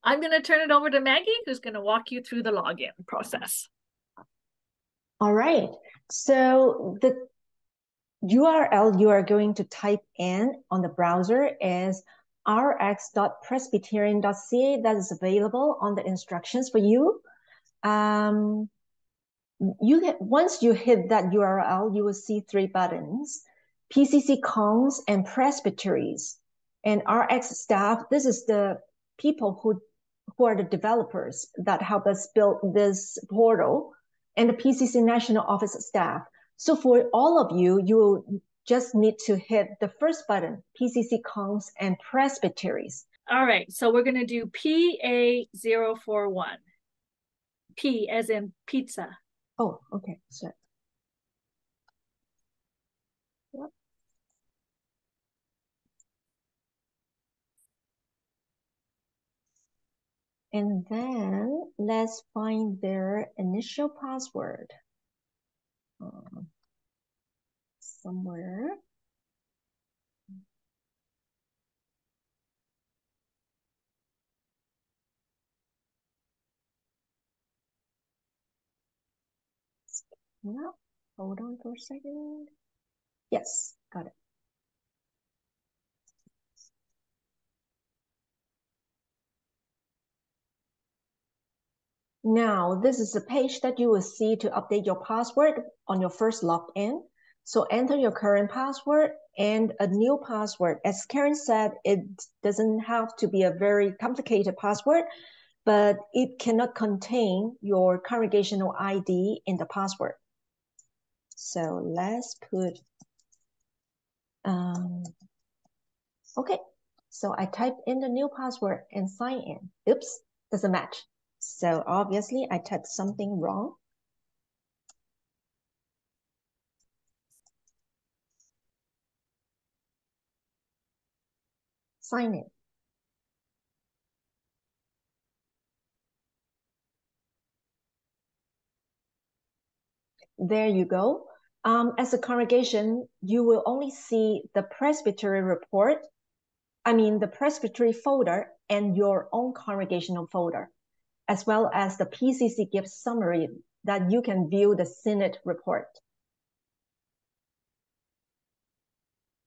I'm going to turn it over to Maggie, who's going to walk you through the login process. All right. So the URL you are going to type in on the browser is rx.presbyterian.ca. That is available on the instructions for you. Once you hit that URL, you will see 3 buttons: PCC Congs and Presbyteries. And RX staff, this is the people who are the developers that help us build this portal, and the PCC National Office staff. So for all of you, you will just need to hit the first button, PCC Congs and Presbyteries. All right, so we're going to do PA041. P as in pizza. Oh, okay, sorry. Yep. And then let's find their initial password somewhere. No, hold on for a second. Yes, got it. Now, this is a page that you will see to update your password on your first login. So enter your current password and a new password. As Karen said, it doesn't have to be a very complicated password, but it cannot contain your congregational ID in the password. So let's put, okay. So I typed in the new password and sign in. Oops, doesn't match. So obviously I typed something wrong. Sign in. There you go. As a congregation, you will only see the presbytery report, the presbytery folder and your own congregational folder, as well as the PCC gift summary that you can view the synod report.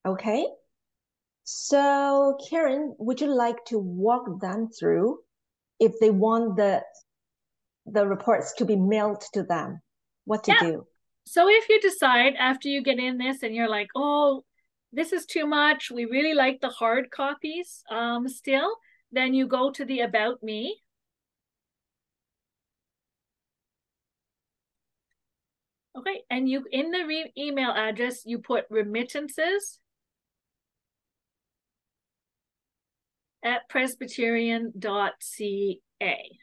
Okay, so Karen, would you like to walk them through if they want the reports to be mailed to them, what to do? So if you decide after you get in this and you're like, oh, this is too much, we really like the hard copies still, then you go to the About Me. Okay, and you in the email address, you put remittances at presbyterian.ca.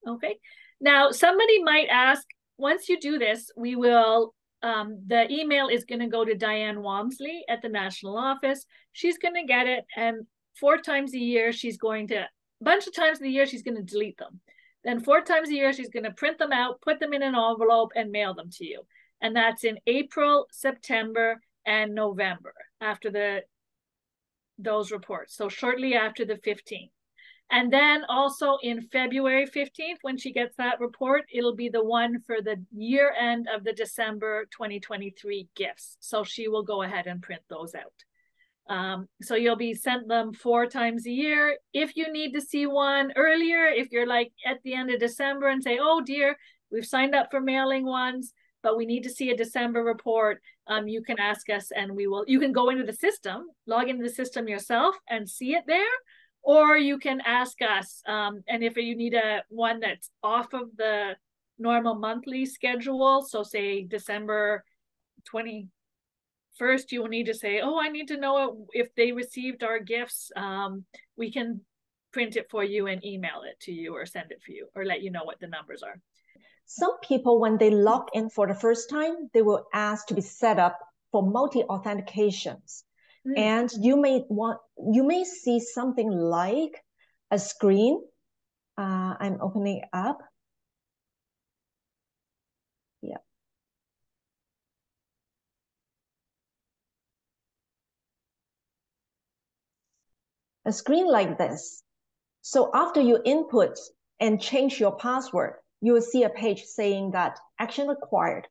Okay, now somebody might ask, once you do this, we will, the email is going to go to Diane Walmsley at the national office. She's going to get it, and 4 times a year, she's going to, a bunch of times in the year, she's going to delete them. Then 4 times a year, she's going to print them out, put them in an envelope, and mail them to you. And that's in April, September, and November after those reports. So shortly after the 15th. And then also in February 15th, when she gets that report, it'll be the one for the year end of the December 2023 gifts. So she will go ahead and print those out. So you'll be sent them 4 times a year. If you need to see one earlier, if you're like at the end of December and say, oh dear, we've signed up for mailing ones, but we need to see a December report, you can ask us and you can go into the system, log into the system yourself and see it there. Or you can ask us, and if you need one that's off of the normal monthly schedule, so say December 21st, you will need to say, oh, I need to know if they received our gifts. We can print it for you and email it to you or send it for you or let you know what the numbers are. Some people, when they log in for the first time, they will ask to be set up for multi-authentications. And you may see something like a screen. I'm opening up. Yeah. A screen like this. So after you input and change your password, you will see a page saying that action required.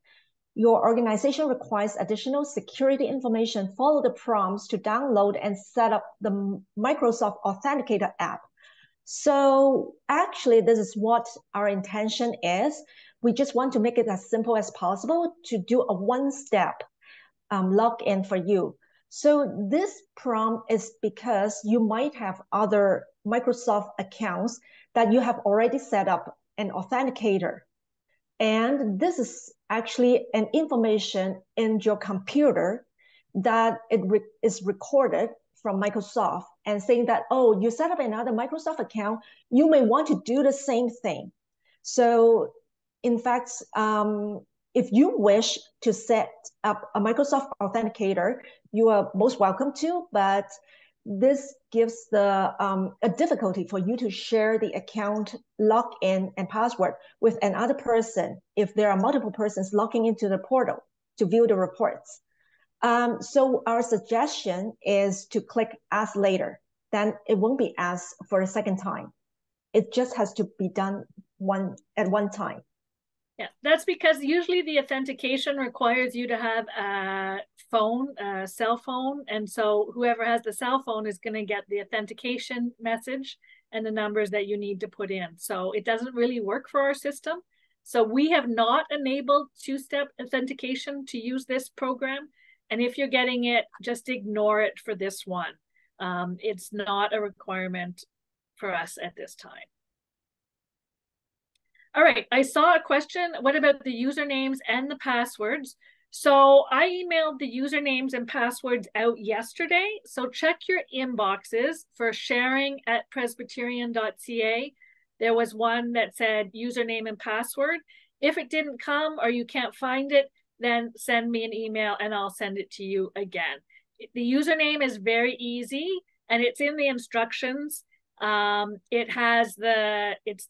Your organization requires additional security information. Follow the prompts to download and set up the Microsoft Authenticator app. So actually, this is what our intention is. We just want to make it as simple as possible to do a one-step login for you. So this prompt is because you might have other Microsoft accounts that you have already set up an authenticator. And this is actually an information in your computer that is recorded from Microsoft and saying that, oh, you set up another Microsoft account, you may want to do the same thing. So in fact, if you wish to set up a Microsoft Authenticator, you are most welcome to, but this gives a difficulty for you to share the account login and password with another person if there are multiple persons logging into the portal to view the reports. So our suggestion is to click Ask Later. Then it won't be asked for a second time. It just has to be done at one time. Yeah, that's because usually the authentication requires you to have a phone, a cell phone. And so whoever has the cell phone is going to get the authentication message and the numbers that you need to put in. So it doesn't really work for our system. So we have not enabled two-step authentication to use this program. And if you're getting it, just ignore it for this one. It's not a requirement for us at this time. All right, I saw a question. What about the usernames and the passwords? So I emailed the usernames and passwords out yesterday. So check your inboxes for sharing@presbyterian.ca. There was one that said username and password. If it didn't come or you can't find it, then send me an email and I'll send it to you again. The username is very easy and it's in the instructions. It's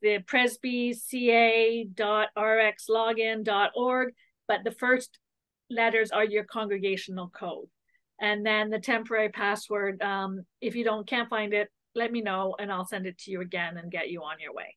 the presbyca.rxlogin.org, but the first letters are your congregational code. And then the temporary password, if you can't find it, let me know and I'll send it to you again and get you on your way.